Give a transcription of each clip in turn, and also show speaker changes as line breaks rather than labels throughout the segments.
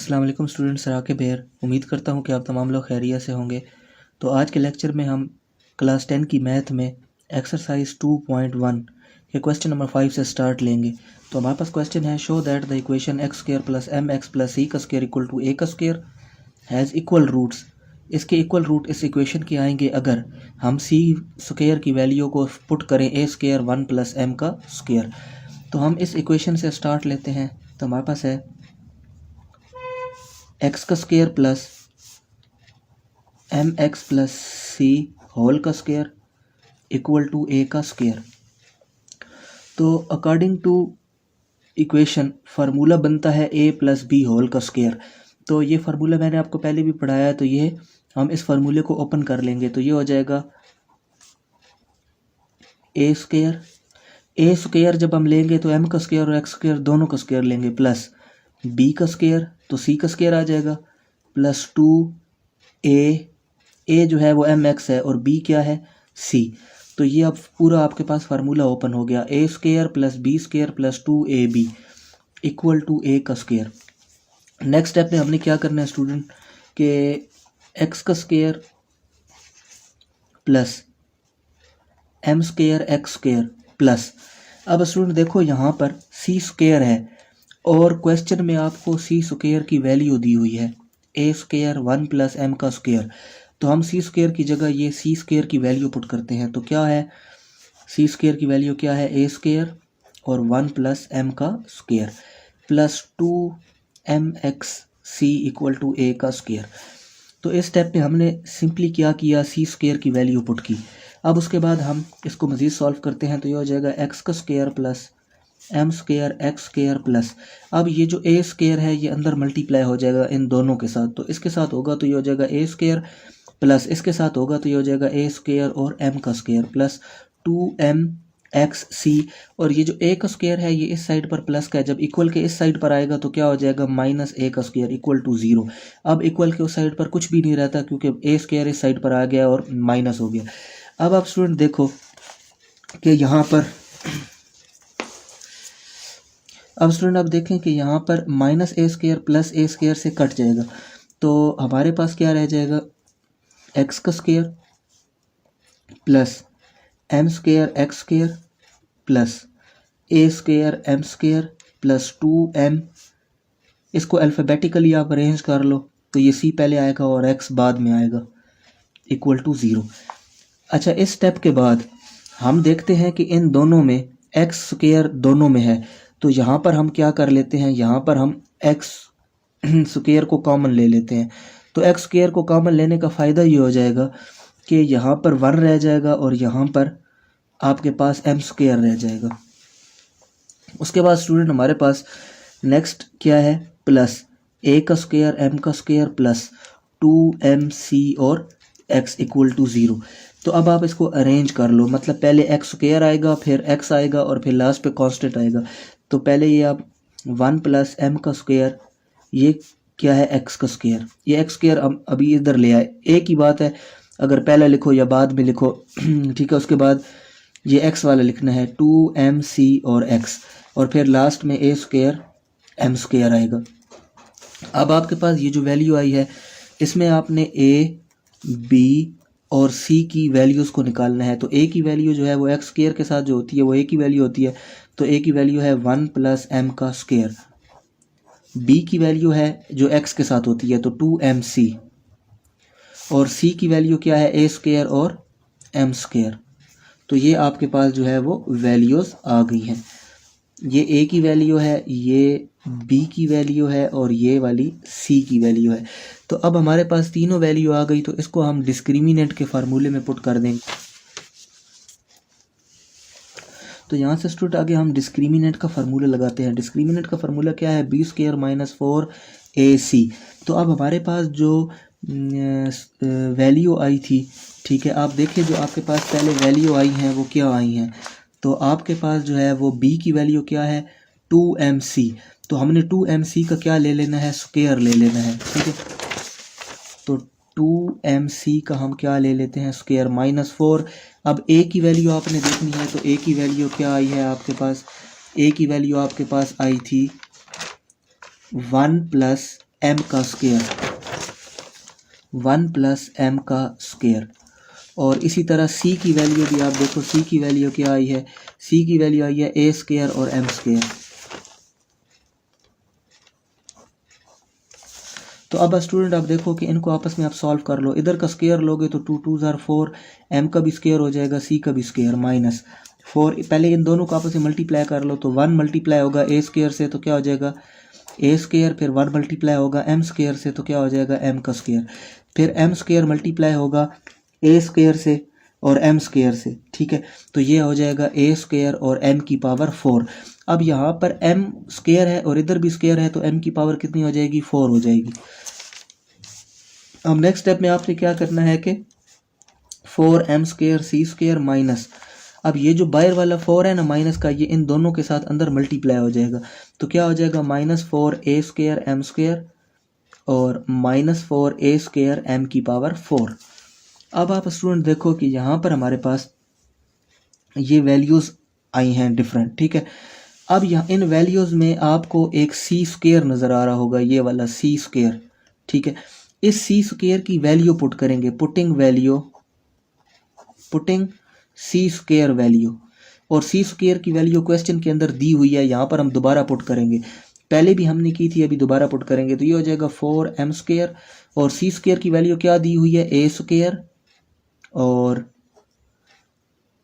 अस्सलाम वालेकुम students, Raqib here. उम्मीद करता हूँ कि आप तमाम लोग खैरियत से होंगे। तो आज के लेक्चर में हम क्लास 10 की मैथ में एक्सरसाइज 2.1 के क्वेश्चन नंबर 5 से स्टार्ट लेंगे। तो हमारे पास क्वेश्चन है, show that the equation X square plus M X plus C का स्क्वायर इक्वल टू ए का स्क्वायर हैज़ इक्वल रूट्स। इसके इक्वल रूट इस इक्वेशन के आएंगे अगर हम सी स्क्वायर की वैल्यू को पुट करें ए स्क्वायर 1 प्लस एम का स्क्वायर। तो हम इस इक्वेशन से स्टार्ट लेते हैं। तो हमारे पास है एक्स का square plus M X plus सी होल का स्क्वायर इक्वल टू ए का स्क्वायर। तो अकॉर्डिंग टू इक्वेशन फार्मूला बनता है ए प्लस बी होल का स्क्वायर। तो ये फार्मूला मैंने आपको पहले भी पढ़ाया है, तो ये हम इस फार्मूले को ओपन कर लेंगे। तो ये हो जाएगा ए स्क्वायर जब हम लेंगे तो एम का स्क्वायर और एक्स स्क्वायर दोनों का स्क्वायर लेंगे, प्लस बी का स्क्वायर तो सी का स्क्वायर आ जाएगा, प्लस 2 ए जो है वो एम एक्स है और बी क्या है सी। तो ये अब पूरा आपके पास फार्मूला ओपन हो गया, A square plus B square plus 2ab equal to A का स्क्वायर। नेक्स्ट स्टेप में हमने क्या करना है स्टूडेंट के एक्स का square plus M square x square plus, अब स्टूडेंट देखो यहाँ पर सी स्क्वायर है और क्वेश्चन में आपको सी स्क्वायर की वैल्यू दी हुई है ए स्क्वायर 1 प्लस एम का स्क्वायर। तो हम सी स्क्वायर की जगह ये सी स्क्वायर की वैल्यू पुट करते हैं। तो क्या है सी स्क्वायर की वैल्यू क्या है, ए स्क्वायर और 1 प्लस एम का square plus 2 mx C equal to A का स्क्वायर। तो इस स्टेप में हमने सिंपली क्या किया, सी स्क्वायर की वैल्यू पुट की। अब उसके बाद हम इसको मज़ीद सॉल्व करते हैं। तो ये हो जाएगा एक्स का square plus M square x square plus, अब ये जो ए स्क्वायर है ये अंदर मल्टीप्लाई हो जाएगा इन दोनों के साथ। तो इसके साथ होगा तो ये हो जाएगा ए स्क्वायर प्लस इसके साथ होगा तो ये हो जाएगा ए स्क्वायर और एम का स्क्वायर प्लस 2mx और ये जो ए का स्क्वायर है ये इस साइड पर प्लस का है, जब इक्वल के इस साइड पर आएगा तो क्या हो जाएगा माइनस ए का स्क्वायर इक्वल टू 0। अब इक्वल के उस साइड पर कुछ भी नहीं रहता क्योंकि ए स्क्वायर इस साइड पर आ गया और माइनस हो गया। अब आप स्टूडेंट देखो कि यहाँ पर अब देखें कि यहाँ पर minus A square plus A square से कट जाएगा। तो हमारे पास क्या रह जाएगा, एक्स का square plus M square x square plus A square M square plus 2m। इसको अल्फ़ाबेटिकली आप अरेंज कर लो तो ये सी पहले आएगा और एक्स बाद में आएगा इक्वल टू 0। अच्छा, इस स्टेप के बाद हम देखते हैं कि इन दोनों में एक्स स्क्वायर दोनों में है। तो यहाँ पर हम क्या कर लेते हैं, यहाँ पर हम एक्स स्क्वायर को कॉमन ले लेते हैं। तो एक्स स्क्वायर को कॉमन लेने का फ़ायदा ये हो जाएगा कि यहाँ पर 1 रह जाएगा और यहाँ पर आपके पास एम स्क्वायर रह जाएगा। उसके बाद स्टूडेंट हमारे पास नेक्स्ट क्या है, प्लस ए का स्क्वायर एम का स्क्वायर प्लस 2mc और x इक्वल टू 0। तो अब आप इसको अरेंज कर लो, मतलब पहले एक्स स्क्वायर आएगा फिर x आएगा और फिर लास्ट पे कांस्टेंट आएगा। तो पहले ये आप 1 प्लस एम का स्क्वायर, ये क्या है एक्स का स्क्वायर, ये एक्स स्क्वायर अभी इधर ले आए। एक ही बात है अगर पहले लिखो या बाद में लिखो ठीक है। उसके बाद ये एक्स वाला लिखना है 2mc और x और फिर लास्ट में ए स्क्वायर एम स्क्वायर आएगा। अब आपके पास ये जो वैल्यू आई है इसमें आपने ए बी और सी की वैल्यूज़ को निकालना है। तो ए की वैल्यू जो है वो एक्स स्क्वायर के साथ जो होती है वो ए की वैल्यू होती है। तो ए की वैल्यू है 1 प्लस एम का स्क्वायर, बी की वैल्यू है जो एक्स के साथ होती है तो 2mc और सी की वैल्यू क्या है ए स्क्वायर और एम स्क्वायर। तो ये आपके पास जो है वो वैल्यूज़ आ गई हैं। ये ए की वैल्यू है, ये बी की वैल्यू है और ये वाली सी की वैल्यू है। तो अब हमारे पास तीनों वैल्यू आ गई। तो इसको हम डिस्क्रिमिनेंट के फार्मूले में पुट कर देंगे। तो यहाँ से स्टूडेंट आगे हम डिस्क्रिमिनेंट का फार्मूला लगाते हैं। डिस्क्रिमिनेंट का फार्मूला क्या है, बी स्क्वायर माइनस 4ac। तो अब हमारे पास जो वैल्यू आई थी, ठीक है, आप देखिए जो आपके पास पहले वैल्यू आई हैं वो क्या आई हैं। तो आपके पास जो है वो b की वैल्यू क्या है 2mc। तो हमने 2mc का क्या ले लेना है, स्क्वायर ले लेना है, ठीक है। तो 2mc का हम क्या ले लेते हैं, स्क्वायर माइनस 4। अब a की वैल्यू आपने देखनी है। तो a की वैल्यू क्या आई है आपके पास, a की वैल्यू आपके पास आई थी 1 प्लस एम का स्क्वायर, 1 प्लस एम का स्क्वायर। और इसी तरह सी की वैल्यू भी आप देखो, सी की वैल्यू क्या आई है, सी की वैल्यू आई है ए स्क्वायर और एम स्क्वायर। तो अब स्टूडेंट आप देखो कि इनको आपस में आप सॉल्व कर लो, इधर का स्क्वायर लोगे तो 2 2 ज़ार 4, एम का भी स्क्वायर हो जाएगा, सी का भी स्क्वायर माइनस 4, पहले इन दोनों को आपस में मल्टीप्लाई कर लो तो 1 मल्टीप्लाई होगा ए स्क्वायर से तो क्या हो जाएगा ए स्क्वायर, फिर 1 मल्टीप्लाई होगा एम स्क्वायर से तो क्या हो जाएगा एम का स्क्वायर, फिर एम स्क्वायर मल्टीप्लाई होगा ए स्क्वायर से और एम स्क्वायर से, ठीक है। तो ये हो जाएगा ए स्क्वायर और एम की पावर 4। अब यहाँ पर एम स्क्वायर है और इधर भी स्क्वायर है तो एम की पावर कितनी हो जाएगी 4 हो जाएगी। अब नेक्स्ट स्टेप में आपने क्या करना है कि 4m स्क्वायर सी स्क्वायर माइनस, अब ये जो बाहर वाला 4 है ना माइनस का, ये इन दोनों के साथ अंदर मल्टीप्लाई हो जाएगा तो क्या हो जाएगा -4a स्क्वायर एम स्क्वायर और -4a स्क्वायर एम की पावर 4। अब आप स्टूडेंट देखो कि यहाँ पर हमारे पास ये वैल्यूज़ आई हैं डिफरेंट, ठीक है। अब यहाँ इन वैल्यूज़ में आपको एक सी स्क्वायर नज़र आ रहा होगा, ये वाला सी स्क्वायर, ठीक है। इस सी स्क्वायर की वैल्यू पुट करेंगे, पुटिंग सी स्क्वायर वैल्यू, और सी स्क्वायर की वैल्यू क्वेश्चन के अंदर दी हुई है, यहाँ पर हम दोबारा पुट करेंगे, पहले भी हमने की थी अभी दोबारा पुट करेंगे तो ये हो जाएगा 4m स्क्वायर और सी स्क्वायर की वैल्यू क्या दी हुई है ए स्क्वायर और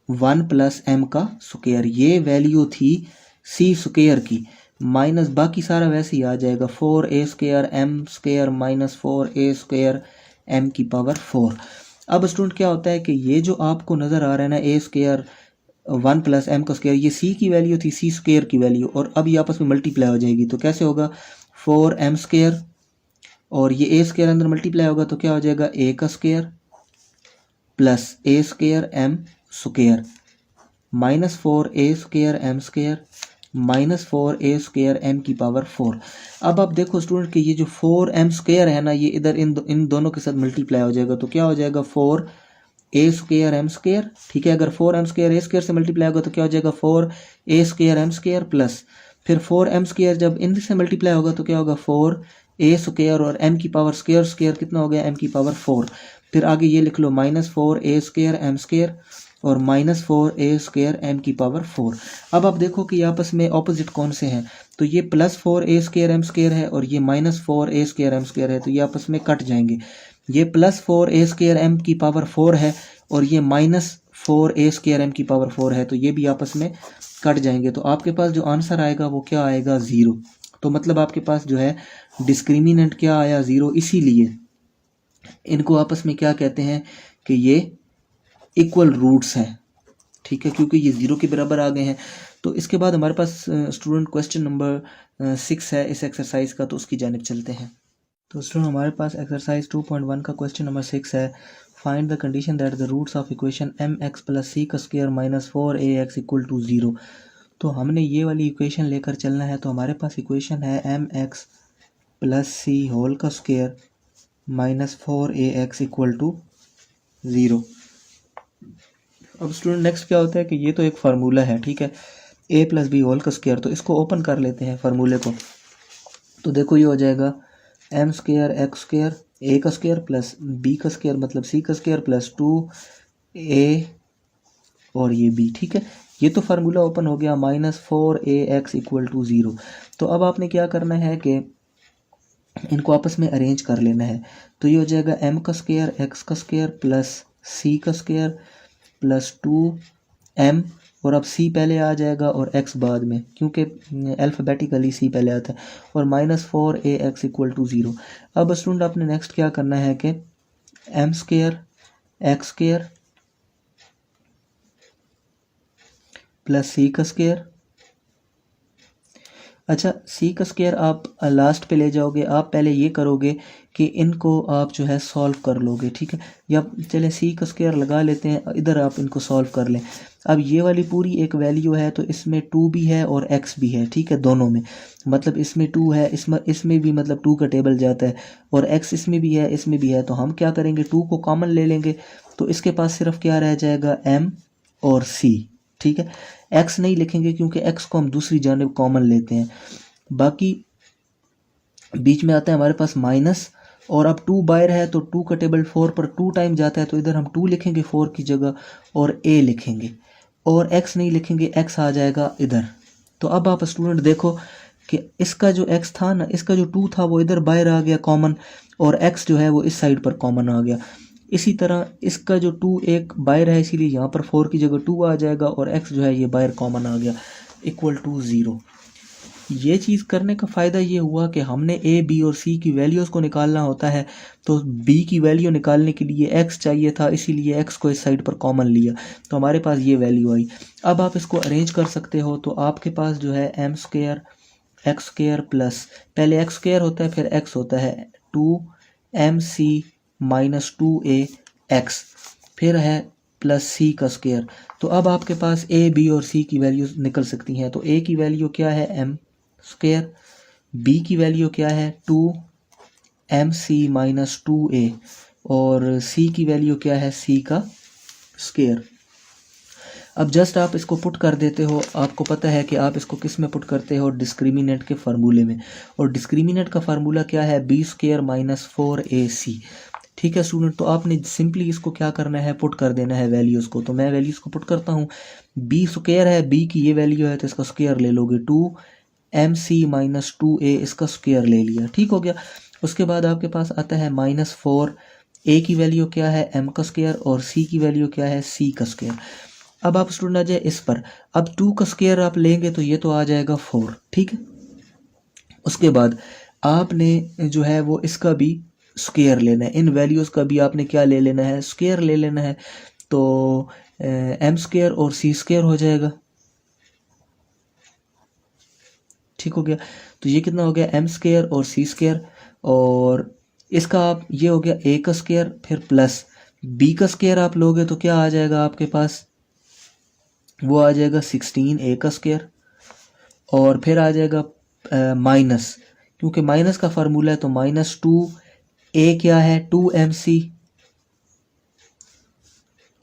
1 प्लस एम का स्क्वायर, ये वैल्यू थी सी स्क्वायर की, माइनस बाकी सारा वैसे ही आ जाएगा 4a square M square minus 4a square M की पावर 4। अब स्टूडेंट क्या होता है कि ये जो आपको नज़र आ रहा है ना ए स्क्वायर 1 प्लस एम का स्क्वायर, ये सी की वैल्यू थी सी स्क्वायर की वैल्यू, और अब ये आपस में मल्टीप्लाई हो जाएगी तो कैसे होगा 4m स्क्वायर और ये ए स्क्वायर अंदर मल्टीप्लाई होगा तो क्या हो जाएगा ए का square plus A square M square -4a square M square -4a square M की पावर 4। अब आप देखो स्टूडेंट कि ये जो 4m स्क्वायर है ना, ये इधर इन दोनों के साथ मल्टीप्लाई हो जाएगा तो क्या हो जाएगा 4a स्क्वायर एम स्क्वायर, ठीक है। अगर 4m स्क्वायर ए स्क्वायर से मल्टीप्लाई होगा तो क्या हो जाएगा 4a square M square plus फिर 4m स्क्वायर जब इनसे मल्टीप्लाई होगा तो क्या होगा 4a स्क्वायर और m की पावर स्क्वायर स्क्वायर कितना हो गया m की पावर 4। फिर आगे ये लिख लो -4a स्क्वायर एम स्क्वायर और -4a स्क्वायर एम की पावर 4। अब आप देखो कि आपस में ऑपोजिट कौन से हैं, तो ये +4a स्क्वायर एम स्क्वायर है और ये -4a स्क्वायर एम स्क्वायर है, तो ये आपस में कट जाएंगे। ये +4a स्क्वायर एम की पावर 4 है और ये -4a स्क्वायर एम की पावर 4 है, तो ये भी आपस में कट जाएंगे। तो आपके पास जो आंसर आएगा वो क्या आएगा 0। तो मतलब आपके पास जो है डिस्क्रिमिनेंट क्या आया 0, इसीलिए इनको आपस में क्या कहते हैं कि ये इक्वल रूट्स हैं, ठीक है, क्योंकि ये 0 के बराबर आ गए हैं। तो इसके बाद हमारे पास स्टूडेंट क्वेश्चन नंबर 6 है इस एक्सरसाइज का, तो उसकी जानिब चलते हैं। तो स्टूडेंट हमारे पास एक्सरसाइज 2.1 का क्वेश्चन नंबर 6 है, find the condition that the roots of equation mx plus C का square minus 4ax equal to 0। तो हमने ये वाली इक्वेशन लेकर चलना है। तो हमारे पास इक्वेशन है mx प्लस सी होल का square minus 4ax equal to 0। अब स्टूडेंट नेक्स्ट क्या होता है कि ये तो एक फार्मूला है, ठीक है, a प्लस बी होल का स्क्वायर, तो इसको ओपन कर लेते हैं फार्मूले को। तो देखो ये हो जाएगा m square x square a का स्क्वायर प्लस b का स्क्वायर मतलब c का स्क्वायर प्लस 2a और ये b, ठीक है। ये तो फार्मूला ओपन हो गया, -4ax इक्वल टू 0। तो अब आपने क्या करना है कि इनको आपस में अरेंज कर लेना है। तो ये हो जाएगा m का स्क्वायर एक्स का स्क्वायर प्लस c का स्क्वायर प्लस 2m, और अब c पहले आ जाएगा और x बाद में, क्योंकि अल्फ़ाबेटिकली c पहले आता है, और -4ax इक्वल टू 0। अब स्टूडेंट आपने नेक्स्ट क्या करना है कि m square x square plus c का स्क्वायर, अच्छा c का स्क्वायर आप लास्ट पे ले जाओगे, आप पहले ये करोगे कि इनको आप जो है सॉल्व कर लोगे, ठीक है, या चले c का स्क्वायर लगा लेते हैं, इधर आप इनको सॉल्व कर लें। अब ये वाली पूरी एक वैल्यू है तो इसमें 2 भी है और x भी है, ठीक है, दोनों में, मतलब इसमें 2 है, इसमें भी मतलब 2 का टेबल जाता है, और x इसमें भी है इसमें भी है। तो हम क्या करेंगे 2 को कॉमन ले लेंगे, तो इसके पास सिर्फ क्या रह जाएगा m और c, ठीक है। x नहीं लिखेंगे क्योंकि x को हम दूसरी जानिब कॉमन लेते हैं। बाकी बीच में आता है हमारे पास माइनस, और अब 2 बाहर है तो 2 का टेबल 4 पर 2 टाइम जाता है, तो इधर हम 2 लिखेंगे 4 की जगह और a लिखेंगे, और x नहीं लिखेंगे, x आ जाएगा इधर। तो अब आप स्टूडेंट देखो कि इसका जो x था ना, इसका जो 2 था वो इधर बाहर आ गया कॉमन, और x जो है वो इस साइड पर कॉमन आ गया। इसी तरह इसका जो 2 एक बाहर है, इसीलिए यहाँ पर 4 की जगह 2 आ जाएगा, और x जो है ये बाहर कॉमन आ गया, इक्वल टू 0। ये चीज़ करने का फ़ायदा ये हुआ कि हमने a b और c की वैल्यूज़ को निकालना होता है, तो b की वैल्यू निकालने के लिए x चाहिए था, इसीलिए x को इस साइड पर कॉमन लिया, तो हमारे पास ये वैल्यू आई। अब आप इसको अरेंज कर सकते हो, तो आपके पास जो है m square x square plus, पहले x स्क्वायर होता है फिर x होता है 2mc माइनस 2a x, फिर है प्लस c का स्क्वायर। तो अब आपके पास a b और c की वैल्यूज़ निकल सकती हैं। तो a की वैल्यू क्या है m स्क्वायर, b की वैल्यू क्या है 2mc माइनस 2a, और c की वैल्यू क्या है c का स्क्वायर। अब जस्ट आप इसको पुट कर देते हो, आपको पता है कि आप इसको किस में पुट करते हो, डिस्क्रिमिनेंट के फार्मूले में, और डिस्क्रिमिनेंट का फार्मूला क्या है, b स्क्वायर माइनस 4ac। ठीक है स्टूडेंट, तो आपने सिंपली इसको क्या करना है, पुट कर देना है वैल्यूज़ को। तो मैं वैल्यूज़ को पुट करता हूँ, b स्क्वायर है, b की ये वैल्यू है तो इसका स्क्वायर ले लोगे, 2mc माइनस 2a, इसका स्क्वायर ले लिया, ठीक हो गया। उसके बाद आपके पास आता है माइनस 4, a की वैल्यू क्या है m का स्क्वायर, और c की वैल्यू क्या है c का स्क्वायर। अब आप स्टूडेंट आ जाए इस पर, अब 2 का स्क्वायर आप लेंगे तो ये तो आ जाएगा 4, ठीक है। उसके बाद आपने जो है वो इसका भी स्क्वायर लेना है, इन वैल्यूज़ का भी आपने क्या ले लेना है, स्क्वायर ले लेना है। तो m स्क्वायर और c स्क्वायर हो जाएगा, ठीक हो गया। तो ये कितना हो गया, m स्क्वायर और c स्क्वायर, और इसका आप ये हो गया a का स्क्वायर, फिर प्लस b का स्क्वायर आप लोगे तो क्या आ जाएगा आपके पास, वो आ जाएगा 16a का स्क्वायर, और फिर आ जाएगा माइनस, क्योंकि माइनस का फार्मूला है तो माइनस 2a क्या है 2mc,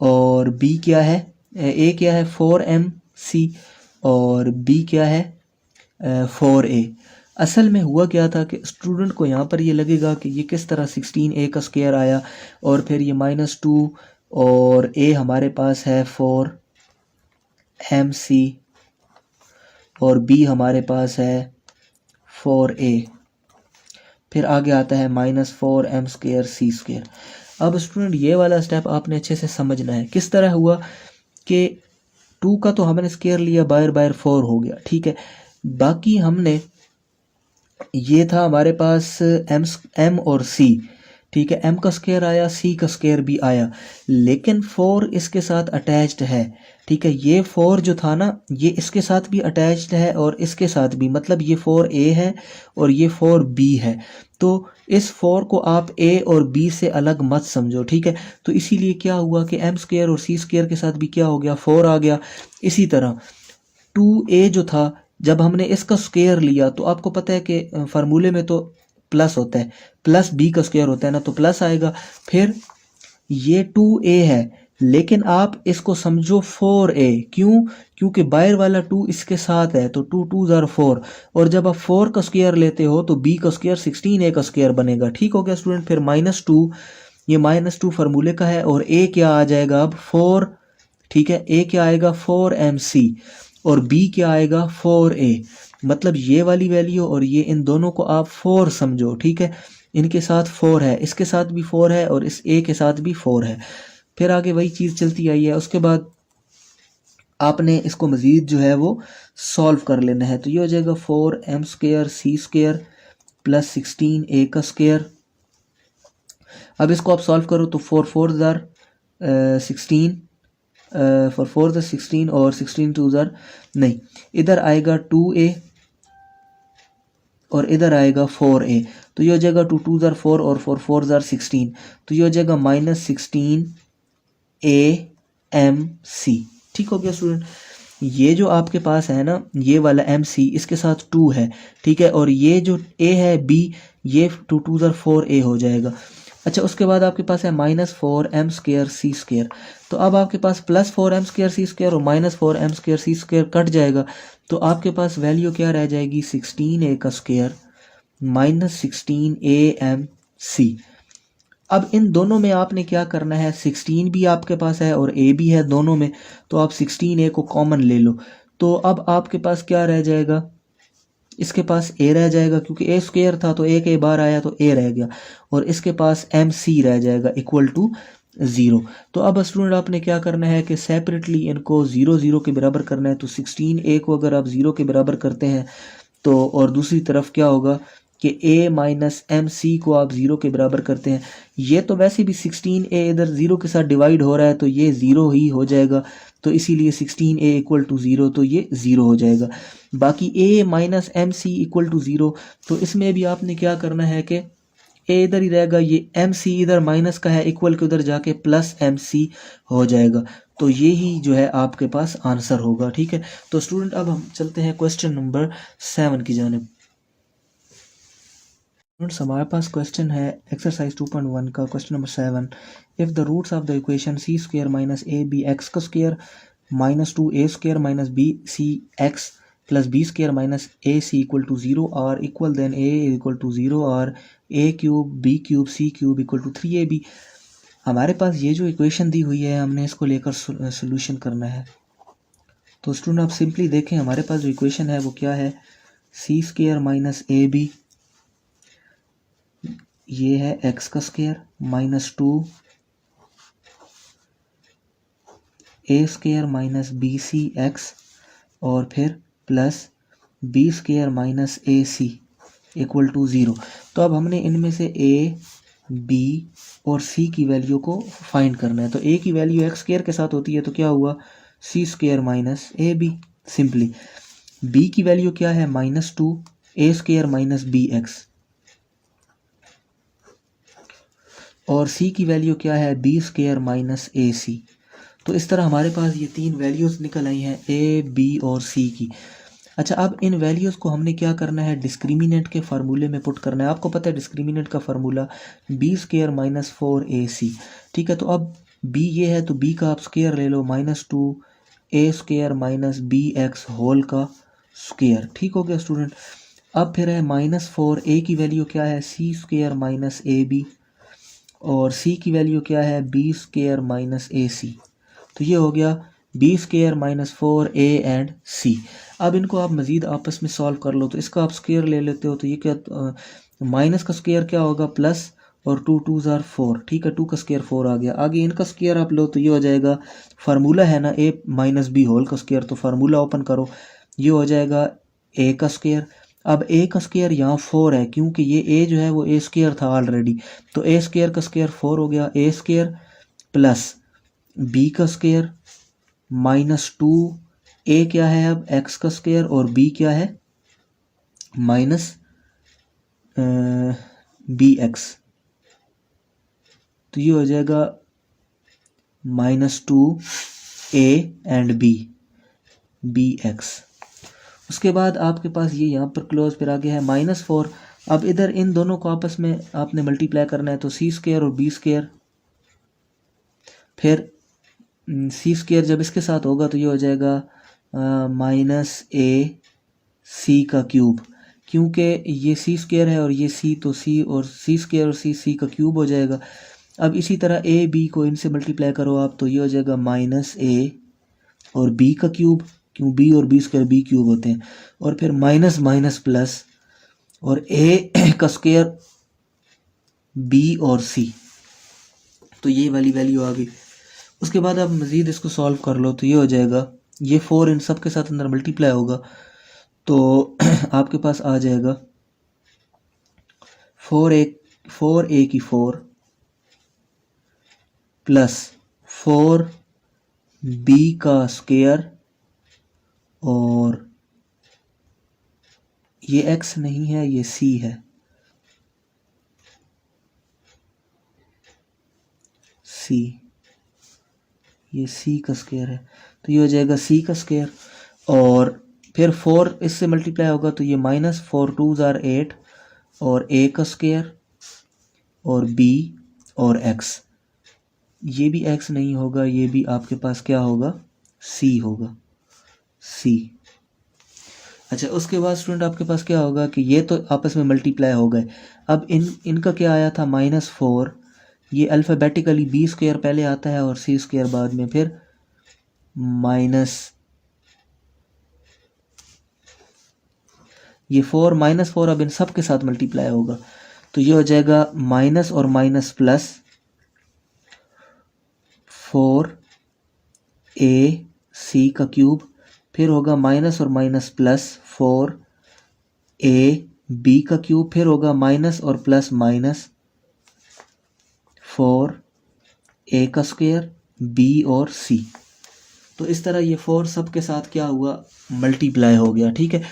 और b क्या है a क्या है 4mc, और b क्या है 4a। असल में हुआ क्या था कि स्टूडेंट को यहाँ पर ये लगेगा कि ये किस तरह 16a का स्क्वायर आया, और फिर ये -2, और a हमारे पास है 4mc, और b हमारे पास है 4a, फिर आगे आता है -4m स्क्वायर c स्क्वायर। अब स्टूडेंट ये वाला स्टेप आपने अच्छे से समझना है, किस तरह हुआ कि 2 का तो हमने स्क्वायर लिया, बाहर बाहर 4 हो गया, ठीक है। बाकी हमने ये था हमारे पास m और c, ठीक है, m का स्क्वायर आया, c का स्क्वायर भी आया, लेकिन 4 इसके साथ अटैच्ड है, ठीक है। ये 4 जो था ना, ये इसके साथ भी अटैच्ड है और इसके साथ भी, मतलब ये 4a है और ये 4b है। तो इस 4 को आप a और b से अलग मत समझो, ठीक है। तो इसीलिए क्या हुआ कि m स्क्वायर और c स्क्वायर के साथ भी क्या हो गया, 4 आ गया। इसी तरह 2a जो था, जब हमने इसका स्क्वायर लिया तो आपको पता है कि फार्मूले में तो प्लस होता है, प्लस b का स्क्वायर होता है ना, तो प्लस आएगा। फिर ये 2a है, लेकिन आप इसको समझो 4a, क्यों, क्योंकि बाहर वाला 2 इसके साथ है, तो 2 2 ज़ार 4, और जब आप 4 का स्क्वायर लेते हो तो b का स्क्वायर 16a का स्क्वायर बनेगा, ठीक हो गया स्टूडेंट। फिर -2, ये -2 फार्मूले का है, और a क्या आ जाएगा अब 4, ठीक है। a क्या आएगा 4mc, और b क्या आएगा 4a, मतलब ये वाली वैल्यू और ये, इन दोनों को आप 4 समझो, ठीक है। इनके साथ 4 है, इसके साथ भी 4 है, और इस a के साथ भी 4 है। फिर आगे वही चीज़ चलती आई है। उसके बाद आपने इसको मज़ीद जो है वो सॉल्व कर लेना है, तो ये हो जाएगा 4m square c square plus 16a का स्क्वायर। अब इसको आप सॉल्व करो तो 4 4 ज़ार 16, 4 ज़ार 16, और 16 2 ज़ार, नहीं, इधर आएगा 2a और इधर आएगा 4a, तो ये हो जाएगा 2 2 ज़ार 4 और 4 4 ज़ार 16, तो ये हो जाएगा -16amc, ठीक हो गया स्टूडेंट। ये जो आपके पास है ना, ये वाला mc इसके साथ 2 है, ठीक है, और ये जो a है b, ये 2 2 ज़ार 4a हो जाएगा। अच्छा, उसके बाद आपके पास है -4m स्क्वायर c स्क्वायर, तो अब आपके पास +4m स्क्वायर c स्क्वायर और -4m square c square cut जाएगा, तो आपके पास वैल्यू क्या रह जाएगी 16a का स्क्वायर -16 AM/C। अब इन दोनों में आपने क्या करना है, 16 भी आपके पास है और a भी है दोनों में, तो आप 16a को कॉमन ले लो। तो अब आपके पास क्या रह जाएगा, इसके पास a रह जाएगा क्योंकि a स्क्वायर था तो a के बाहर आया तो a रह गया, और इसके पास MC रह जाएगा इक्वल टू 0। तो अब स्टूडेंट आपने क्या करना है कि सेपरेटली इनको 0 0 के बराबर करना है। तो 16a को अगर आप 0 के बराबर करते हैं तो, और दूसरी तरफ क्या होगा कि a माइनस MC को आप 0 के बराबर करते हैं, ये तो वैसे भी 16a इधर 0 के साथ डिवाइड हो रहा है तो ये 0 ही हो जाएगा, तो इसीलिए 16a इक्वल टू 0, तो ये 0 हो जाएगा। बाकी a minus MC equal to 0, तो इसमें भी आपने क्या करना है कि a इधर ही रहेगा, ये MC इधर माइनस का है, इक्वल के उधर जाके प्लस MC हो जाएगा। तो ये ही जो है आपके पास आंसर होगा। ठीक है, तो स्टूडेंट अब हम चलते हैं क्वेश्चन नंबर 7 की जानिब। स्टूडेंट्स हमारे पास क्वेश्चन है एक्सरसाइज 2.1 का question number 7। If the roots of the equation C square minus A B X का square minus 2a square minus B C X plus B square minus A C equal to 0 are equal, then A equal to 0 are A cube B cube C cube equal to 3ab। हमारे पास ये जो equation दी हुई है हमने इसको लेकर solution करना है। तो स्टूडेंट आप सिंपली देखें हमारे पास जो इक्वेशन है वो क्या है, C square minus A B, ये है एक्स का square minus 2 A square minus B C X और फिर plus B square minus A C equal to 0। तो अब हमने इनमें से ए बी और सी की वैल्यू को फाइंड करना है। तो ए की वैल्यू एक्स स्क्वायर के साथ होती है तो क्या हुआ, C square minus A B simply. B की वैल्यू क्या है, minus 2 A square minus B X, और सी की वैल्यू क्या है, B square minus A C. तो इस तरह हमारे पास ये तीन वैल्यूज़ निकल आई हैं ए बी और सी की। अच्छा, अब इन वैल्यूज़ को हमने क्या करना है, डिस्क्रिमिनेंट के फार्मूले में पुट करना है। आपको पता है डिस्क्रिमिनेंट का formula B square minus 4ac। ठीक है, तो अब बी ये है तो बी का आप स्क्वायर ले लो, minus 2 A square minus B X whole का स्क्वायर। ठीक हो गया स्टूडेंट। अब फिर है माइनस 4, ए की वैल्यू क्या है, C square minus A B, और सी की वैल्यू क्या है, B square minus A C. तो ये हो गया B square minus 4a and C. अब इनको आप मज़ीद आपस में सॉल्व कर लो, तो इसका आप स्क्वायर ले लेते हो तो ये क्या, माइनस का स्क्वायर क्या होगा, प्लस, और 2 2 ज़ार 4। ठीक है, 2 का स्क्वायर 4 आ गया। आगे इनका स्क्वायर आप लो तो ये हो जाएगा, फार्मूला है ना a माइनस बी होल का स्क्वायर, तो फार्मूला ओपन करो, ये हो जाएगा a का स्क्वायर। अब a का स्क्वायर यहाँ 4 है क्योंकि ये a जो है वो a स्क्वायर था ऑलरेडी, तो a स्क्वायर का स्क्वायर 4 हो गया, a स्क्वायर प्लस b का स्क्वायर माइनस 2, ए क्या है अब एक्स का स्क्वायर और बी क्या है माइनस बी एक्स, तो ये हो जाएगा -2a एंड बी एक्स। उसके बाद आपके पास ये यहाँ पर क्लोज फिर आगे है -4। अब इधर इन दोनों को आपस में आपने मल्टीप्लाई करना है, तो सी स्क्वायर और बी स्क्वायर, फिर सी स्क्वायर जब इसके साथ होगा तो ये हो जाएगा -a सी का क्यूब, क्योंकि ये सी स्क्वायर है और ये सी, तो सी और सी स्क्वायर और सी का क्यूब हो जाएगा। अब इसी तरह ए बी को इनसे मल्टीप्लाई करो आप, तो ये हो जाएगा -a और बी का क्यूब, क्यों बी और बी स्क्वायर बी क्यूब होते हैं, और फिर माइनस माइनस प्लस, और ए का स्क्वायर बी और सी, तो ये वाली वैल्यू आ गई। उसके बाद आप मज़ीद इसको सॉल्व कर लो तो ये हो जाएगा, ये 4 इन सब के साथ अंदर मल्टीप्लाई होगा तो आपके पास आ जाएगा 4a की 4 प्लस 4b का स्क्वायर, और ये x नहीं है ये c है, c, ये c का स्क्वायर है, तो ये हो जाएगा c का स्क्वायर, और फिर 4 इससे मल्टीप्लाई होगा तो ये -4 2 ज़ार 8, और a का स्क्वायर और b और x, ये भी x नहीं होगा, ये भी आपके पास क्या होगा, c होगा, c। अच्छा, उसके बाद स्टूडेंट आपके पास क्या होगा कि ये तो आपस में मल्टीप्लाई हो गए। अब इनका क्या आया था -4, ये अल्फ़ाबेटिकली बी स्क्वायर पहले आता है और सी स्क्वायर बाद में, फिर माइनस ये 4 -4 अब इन सब के साथ मल्टीप्लाई होगा, तो ये हो जाएगा माइनस और माइनस प्लस 4ac का क्यूब, फिर होगा माइनस और माइनस प्लस 4ab का क्यूब, फिर होगा माइनस और प्लस माइनस 4a का स्क्वायर, b और c। तो इस तरह ये 4 सब के साथ क्या हुआ, मल्टीप्लाई हो गया। ठीक है,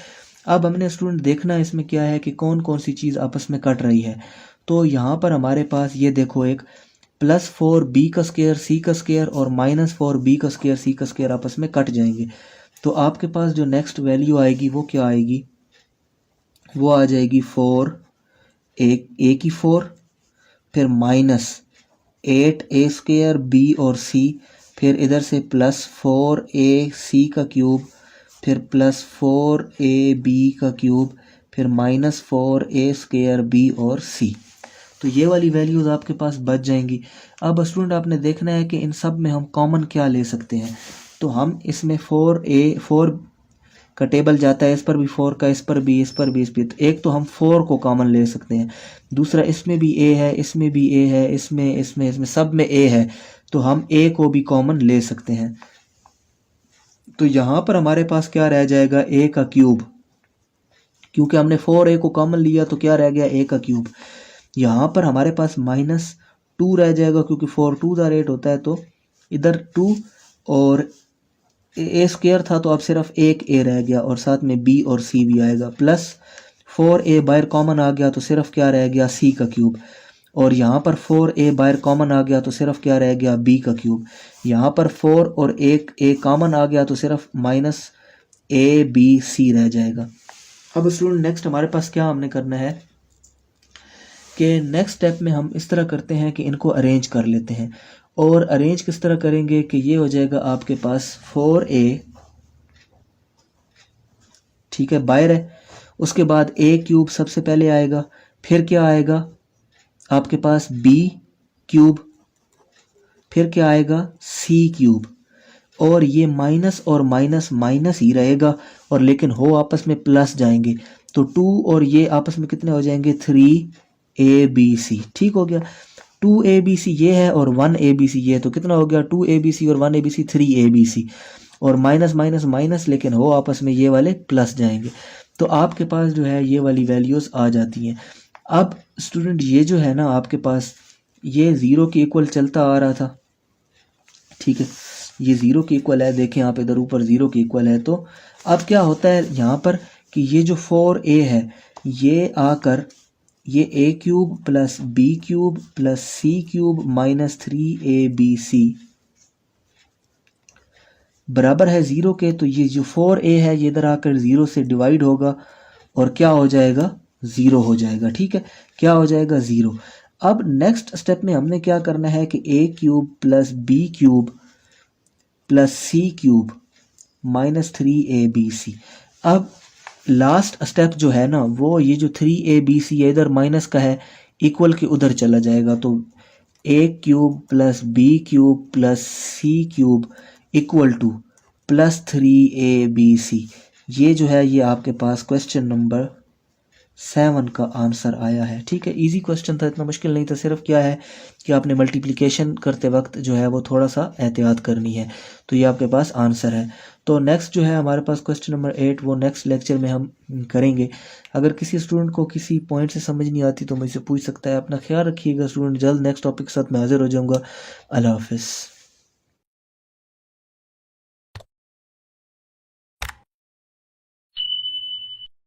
अब हमने स्टूडेंट देखना है इसमें क्या है कि कौन कौन सी चीज़ आपस में कट रही है। तो यहाँ पर हमारे पास ये देखो, एक +4b का स्क्वायर c का स्क्वायर और -4b का स्क्वायर c का स्क्वायर आपस में कट जाएंगे। तो आपके पास जो नेक्स्ट वैल्यू आएगी वो क्या आएगी, वो आ जाएगी 4 a की 4, फिर -8a स्क्वायर b और c, फिर इधर से +4ac का क्यूब, फिर +4ab का क्यूब, फिर -4a स्क्वायर b और c। तो ये वाली वैल्यूज़ आपके पास बच जाएंगी। अब स्टूडेंट आपने देखना है कि इन सब में हम कॉमन क्या ले सकते हैं। तो हम इसमें 4 का टेबल जाता है, इस पर भी 4 का, इस पर भी, इस पर भी, इस पर। तो एक तो हम 4 को कॉमन ले सकते हैं, दूसरा इसमें भी a है, इसमें भी a है, इसमें सब में a है, तो हम a को भी कॉमन ले सकते हैं। तो यहाँ पर हमारे पास क्या रह जाएगा, a का क्यूब, क्योंकि हमने 4a को कॉमन लिया तो क्या रह गया, a का क्यूब। यहाँ पर हमारे पास -2 रह जाएगा, क्योंकि 4 2 ज़ा 8 होता है, तो इधर 2 और a स्क्वायर था तो अब सिर्फ एक a रह गया और साथ में b और c भी आएगा, प्लस 4a बाहर कॉमन आ गया तो सिर्फ क्या रह गया, c का क्यूब। और यहाँ पर 4a बाहर कॉमन आ गया तो सिर्फ क्या रह गया, b का क्यूब। यहाँ पर 4 और एक a कॉमन आ गया तो सिर्फ -abc रह जाएगा। अब स्टूडेंट नेक्स्ट हमारे पास क्या हमने करना है कि नेक्स्ट स्टेप में हम इस तरह करते हैं कि इनको अरेंज कर लेते हैं। और अरेंज किस तरह करेंगे कि ये हो जाएगा आपके पास 4a, ठीक है, बाहर है, उसके बाद a क्यूब सबसे पहले आएगा, फिर क्या आएगा आपके पास b क्यूब, फिर क्या आएगा c क्यूब, और ये माइनस और माइनस माइनस ही रहेगा, और लेकिन हो आपस में प्लस जाएंगे, तो 2 और ये आपस में कितने हो जाएंगे, 3abc। ठीक हो गया, 2abc ये है और 1abc ये है, तो कितना हो गया, 2abc और 1abc 3abc, और माइनस माइनस माइनस, लेकिन हो आपस में ये वाले प्लस जाएंगे। तो आपके पास जो है ये वाली वैल्यूज़ आ जाती हैं। अब स्टूडेंट ये जो है ना आपके पास, ये 0 के इक्वल चलता आ रहा था, ठीक है, ये 0 के इक्वल है, देखें आप इधर ऊपर 0 के इक्वल है। तो अब क्या होता है यहाँ पर कि ये जो 4a है ये आकर ये a cube plus b cube plus c cube minus 3abc बराबर है 0 के। तो ये जो 4a है ये इधर आकर 0 से डिवाइड होगा और क्या हो जाएगा, 0 हो जाएगा। ठीक है, क्या हो जाएगा, 0। अब नेक्स्ट स्टेप में हमने क्या करना है कि a cube plus b cube plus c cube minus 3abc। अब लास्ट स्टेप जो है ना वो ये जो 3abc है इधर माइनस का है, इक्वल के उधर चला जाएगा, तो a cube plus b cube plus c cube equal two plus 3abc। ये जो है ये आपके पास क्वेश्चन नंबर 7 का आंसर आया है। ठीक है, इजी क्वेश्चन था, इतना मुश्किल नहीं था, सिर्फ क्या है कि आपने मल्टीप्लिकेशन करते वक्त जो है वो थोड़ा सा एहतियात करनी है। तो ये आपके पास आंसर है। तो नेक्स्ट जो है हमारे पास क्वेश्चन नंबर 8, वो नेक्स्ट लेक्चर में हम करेंगे। अगर किसी स्टूडेंट को किसी पॉइंट से समझ नहीं आती तो मुझसे पूछ सकता है। अपना ख्याल रखिएगा स्टूडेंट, जल्द नेक्स्ट टॉपिक के साथ मैं हाजिर हो जाऊँगा। अल्लाह हाफिज़।